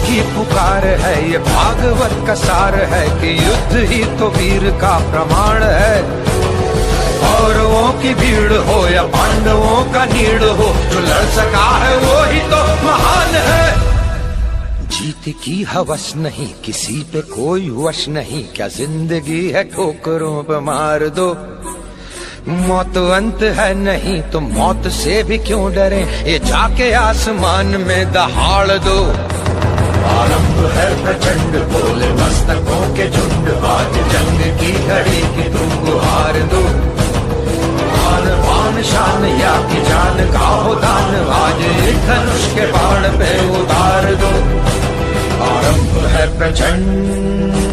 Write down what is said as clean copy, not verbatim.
की पुकार है, ये भागवत का सार है कि युद्ध ही तो वीर का प्रमाण है। कौरवों की भीड़ हो या पांडवों का नीड़ हो, जो लड़ सका है वो ही तो महान है। जीत की हवस नहीं, किसी पे कोई वश नहीं, क्या जिंदगी है ठोकरों पे मार दो। मौत अंत है नहीं तो मौत से भी क्यों डरे, ये जाके आसमान में दहाड़ दो। आरंभ है प्रचंड बोले मस्तकों के झुंड, आज जंग की घड़ी की तुम गुहार दो। आन बान शान या की जान का हो दान, आज एक धनुष के बाण पे उतार दो। आरंभ है प्रचंड